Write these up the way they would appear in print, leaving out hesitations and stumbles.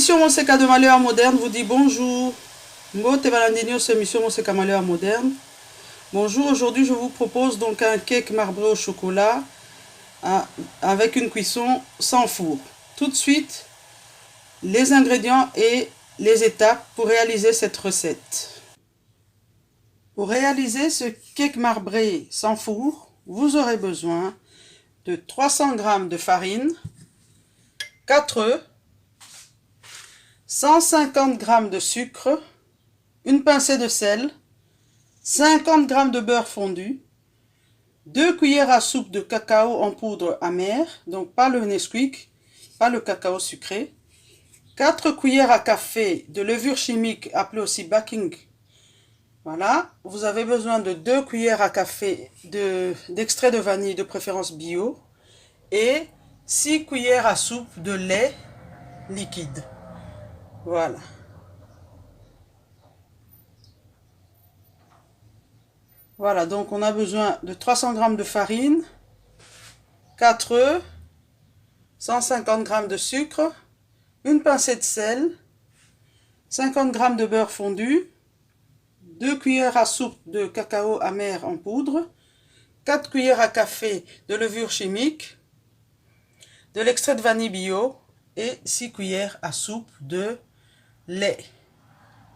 Mission Monseka de Malheur Moderne vous dit bonjour. Mbote Valandinho, c'est Mission Monseka Malheur Moderne. Bonjour, aujourd'hui je vous propose donc un cake marbré au chocolat avec une cuisson sans four. Tout de suite, les ingrédients et les étapes pour réaliser cette recette. Pour réaliser ce cake marbré sans four, vous aurez besoin de 300 g de farine, 4 œufs, 150 g de sucre, une pincée de sel, 50 g de beurre fondu, 2 cuillères à soupe de cacao en poudre amère, donc pas le Nesquik, pas le cacao sucré, 4 cuillères à café de levure chimique appelée aussi baking. Voilà, vous avez besoin de 2 cuillères à café d'extrait de vanille de préférence bio et 6 cuillères à soupe de lait liquide. Voilà. Voilà, donc on a besoin de 300 g de farine, 4 œufs, 150 g de sucre, une pincée de sel, 50 g de beurre fondu, 2 cuillères à soupe de cacao amer en poudre, 4 cuillères à café de levure chimique, de l'extrait de vanille bio et 6 cuillères à soupe de lait.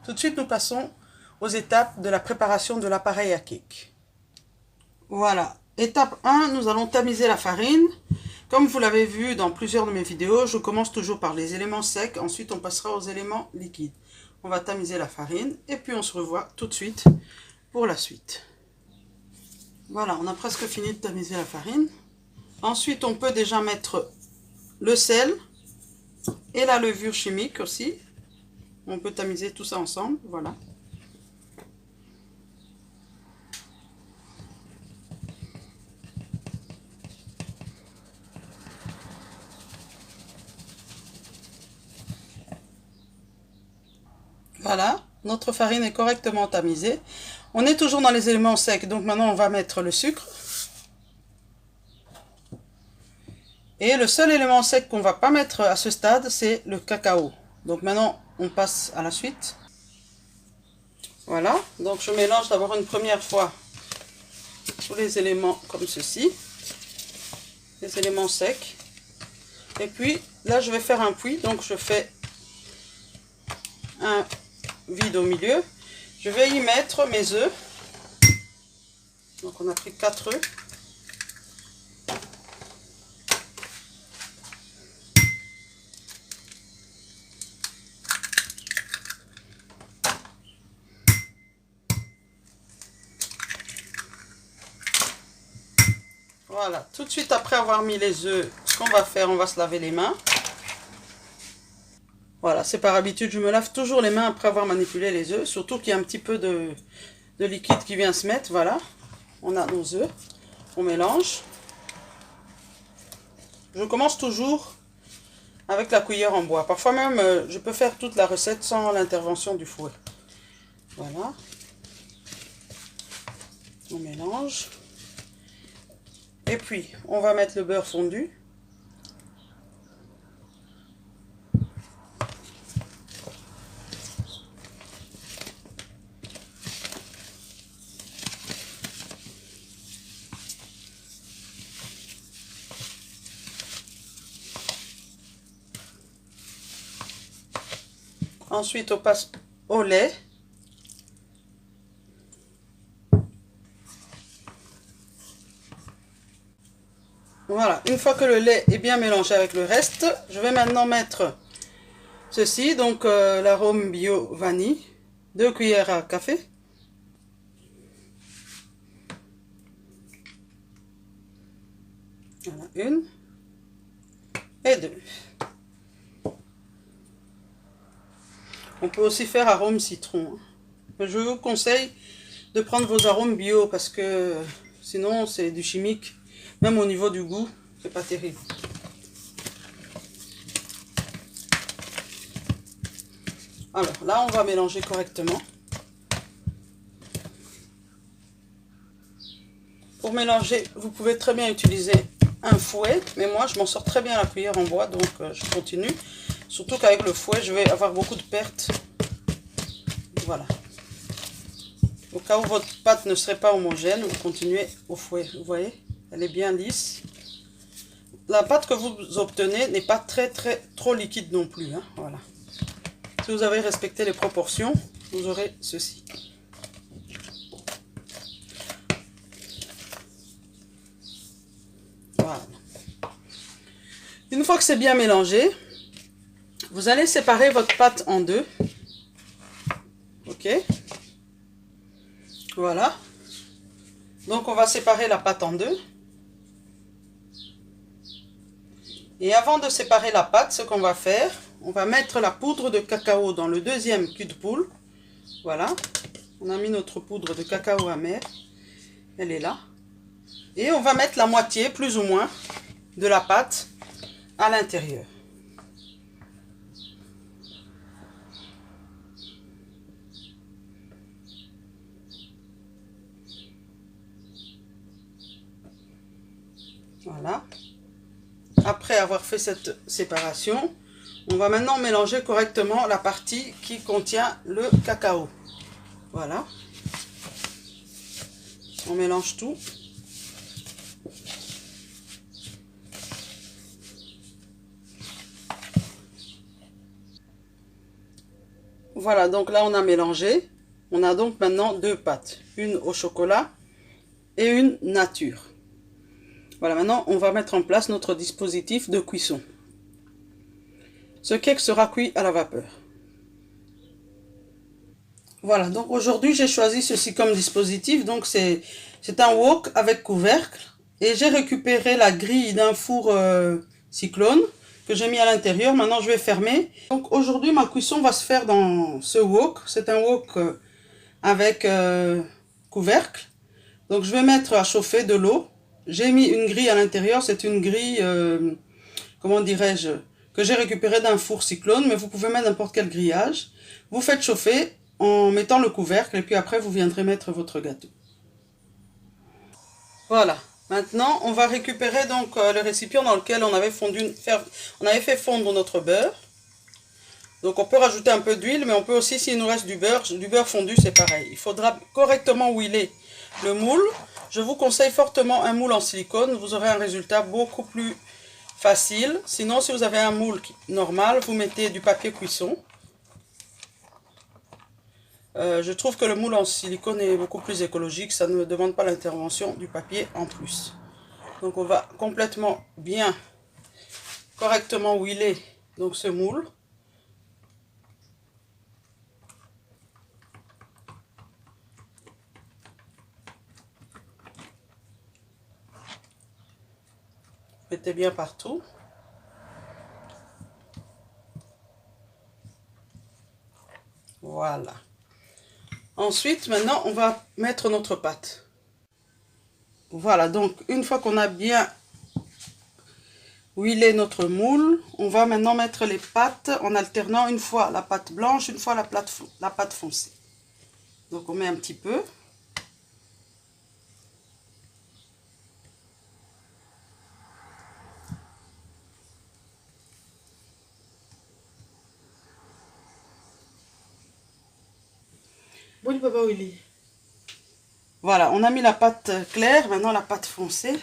Tout de suite, nous passons aux étapes de la préparation de l'appareil à cake. Voilà, étape 1, nous allons tamiser la farine. Comme vous l'avez vu dans plusieurs de mes vidéos, je commence toujours par les éléments secs, ensuite on passera aux éléments liquides. On va tamiser la farine et puis on se revoit tout de suite pour la suite. Voilà, on a presque fini de tamiser la farine. Ensuite, on peut déjà mettre le sel et la levure chimique aussi. On peut tamiser tout ça ensemble, voilà. Voilà, notre farine est correctement tamisée. On est toujours dans les éléments secs, donc maintenant on va mettre le sucre. Et le seul élément sec qu'on ne va pas mettre à ce stade, c'est le cacao. Donc maintenant, on passe à la suite. Voilà, donc je mélange d'abord une première fois tous les éléments comme ceci. Les éléments secs. Et puis, là je vais faire un puits, donc je fais un vide au milieu. Je vais y mettre mes œufs. Donc on a pris 4 œufs. Voilà, tout de suite après avoir mis les œufs, ce qu'on va faire, on va se laver les mains. Voilà, c'est par habitude, je me lave toujours les mains après avoir manipulé les œufs, surtout qu'il y a un petit peu de liquide qui vient se mettre. Voilà, on a nos œufs, on mélange. Je commence toujours avec la cuillère en bois. Parfois même, je peux faire toute la recette sans l'intervention du fouet. Voilà, on mélange. Et puis, on va mettre le beurre fondu. Ensuite, on passe au lait. Voilà, une fois que le lait est bien mélangé avec le reste, je vais maintenant mettre ceci, donc l'arôme bio vanille, 2 cuillères à café. Voilà, 1 et 2. On peut aussi faire arôme citron. Je vous conseille de prendre vos arômes bio parce que sinon c'est du chimique. Même au niveau du goût, c'est pas terrible. Alors là, on va mélanger correctement. Pour mélanger, vous pouvez très bien utiliser un fouet, mais moi je m'en sors très bien à la cuillère en bois, donc je continue. Surtout qu'avec le fouet, je vais avoir beaucoup de pertes. Voilà. Au cas où votre pâte ne serait pas homogène, vous continuez au fouet. Vous voyez, elle est bien lisse. La pâte que vous obtenez n'est pas trop liquide non plus. Hein, voilà. Si vous avez respecté les proportions, vous aurez ceci. Voilà. Une fois que c'est bien mélangé, vous allez séparer votre pâte en deux. Ok. Voilà. Donc on va séparer la pâte en deux. Et avant de séparer la pâte, ce qu'on va faire, on va mettre la poudre de cacao dans le deuxième cul de poule. Voilà. On a mis notre poudre de cacao amer. Elle est là. Et on va mettre la moitié, plus ou moins, de la pâte à l'intérieur. Voilà. Après avoir fait cette séparation, on va maintenant mélanger correctement la partie qui contient le cacao. Voilà. On mélange tout. Voilà, donc là on a mélangé. On a donc maintenant deux pâtes. Une au chocolat et une nature. Voilà, maintenant on va mettre en place notre dispositif de cuisson. Ce cake sera cuit à la vapeur. Voilà, donc aujourd'hui j'ai choisi ceci comme dispositif. Donc c'est un wok avec couvercle. Et j'ai récupéré la grille d'un four cyclone que j'ai mis à l'intérieur. Maintenant je vais fermer. Donc aujourd'hui ma cuisson va se faire dans ce wok. C'est un wok avec couvercle. Donc je vais mettre à chauffer de l'eau. J'ai mis une grille à l'intérieur. C'est une grille, comment dirais-je, que j'ai récupérée d'un four cyclone. Mais vous pouvez mettre n'importe quel grillage. Vous faites chauffer en mettant le couvercle. Et puis après vous viendrez mettre votre gâteau. Voilà. Maintenant, on va récupérer donc le récipient dans lequel on avait fait fondre notre beurre. Donc on peut rajouter un peu d'huile, mais on peut aussi, s'il nous reste du beurre fondu, c'est pareil. Il faudra correctement huiler le moule. Je vous conseille fortement un moule en silicone, vous aurez un résultat beaucoup plus facile. Sinon, si vous avez un moule normal, vous mettez du papier cuisson. Je trouve que le moule en silicone est beaucoup plus écologique, ça ne demande pas l'intervention du papier en plus. Donc on va complètement bien, correctement huiler donc ce moule. Mettez bien partout. Voilà. Ensuite, maintenant, on va mettre notre pâte. Voilà, donc une fois qu'on a bien huilé notre moule, on va maintenant mettre les pâtes en alternant une fois la pâte blanche, une fois la pâte foncée. Donc on met un petit peu. Bon, il peut pas huiler. Voilà, on a mis la pâte claire, maintenant la pâte foncée.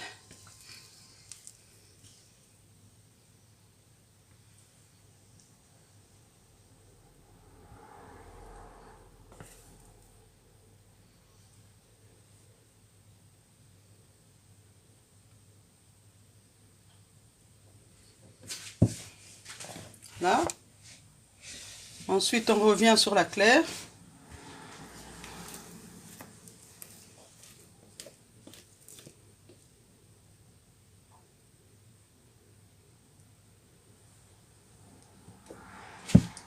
Là. Ensuite, on revient sur la claire.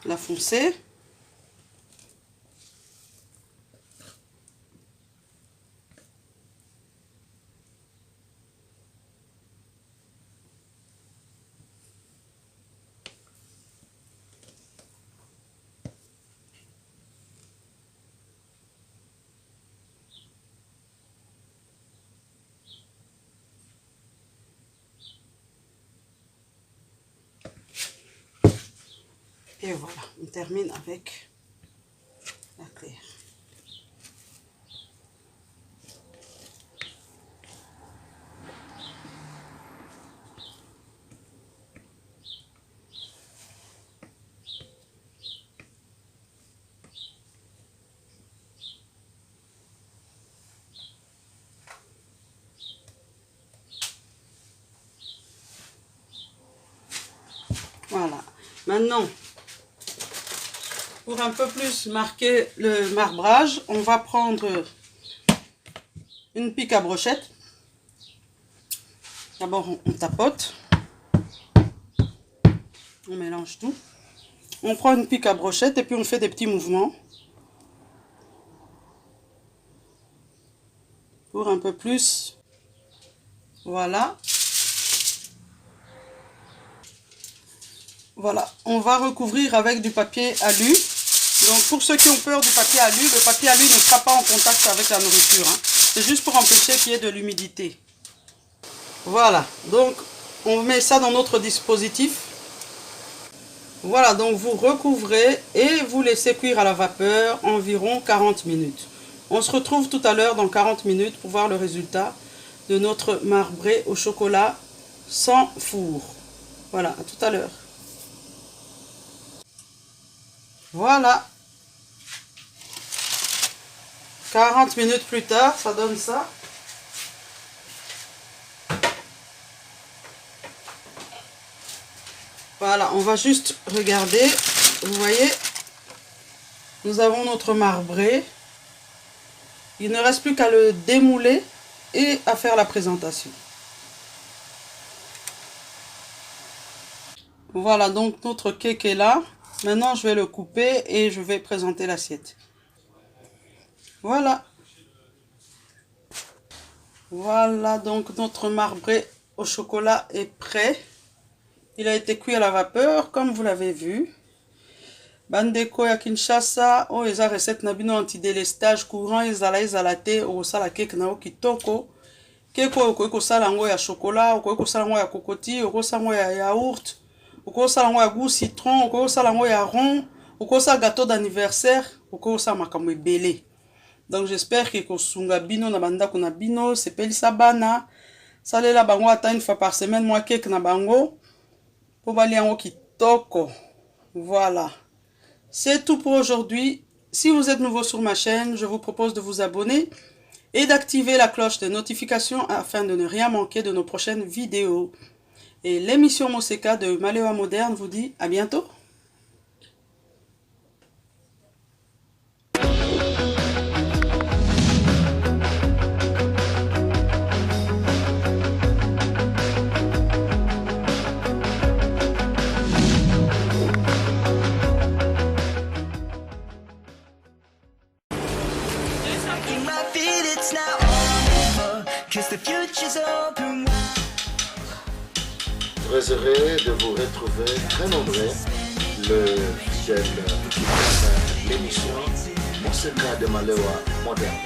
La foncée. Et voilà, on termine avec la claire. Voilà. Maintenant, pour un peu plus marquer le marbrage, on va prendre une pique à brochette. D'abord, on tapote. On mélange tout. On prend une pique à brochette et puis on fait des petits mouvements. Pour un peu plus. Voilà. Voilà. On va recouvrir avec du papier alu. Donc pour ceux qui ont peur du papier alu, le papier alu ne sera pas en contact avec la nourriture. Hein. C'est juste pour empêcher qu'il y ait de l'humidité. Voilà. Donc on met ça dans notre dispositif. Voilà, donc vous recouvrez et vous laissez cuire à la vapeur environ 40 minutes. On se retrouve tout à l'heure dans 40 minutes pour voir le résultat de notre marbré au chocolat sans four. Voilà, à tout à l'heure. Voilà. 40 minutes plus tard, ça donne ça. Voilà, on va juste regarder. Vous voyez, nous avons notre marbré. Il ne reste plus qu'à le démouler et à faire la présentation. Voilà, donc notre cake est là. Maintenant, je vais le couper et je vais présenter l'assiette. Voilà. Voilà, donc notre marbré au chocolat est prêt. Il a été cuit à la vapeur, comme vous l'avez vu. Bandeko ya Kinshasa, oh, eza recette na bino anti-délestage courant, ezala te, osala cake na kitoko. Cake okoki kosala yango ya chocolat, okoki kosala yango ya kokoti, okoki kosala yango ya yaourt, okoki kosala yango ya goût citron, okoki kosala yango ya rond, okoki kosala gâteau d'anniversaire, okoki kosala makambo ebele. Donc j'espère que kosunga bino na bandako na bino, sepelisa bana, salela bango ata une fois par semaine, moi cake na bango. Pour baliango kitoko. Voilà. C'est tout pour aujourd'hui. Si vous êtes nouveau sur ma chaîne, je vous propose de vous abonner et d'activer la cloche de notification afin de ne rien manquer de nos prochaines vidéos. Et l'émission Moseka de Malewa Moderne vous dit à bientôt. Très heureux de vous retrouver très nombreux, le fidèle l'émission Moseka de Malewa Moderne.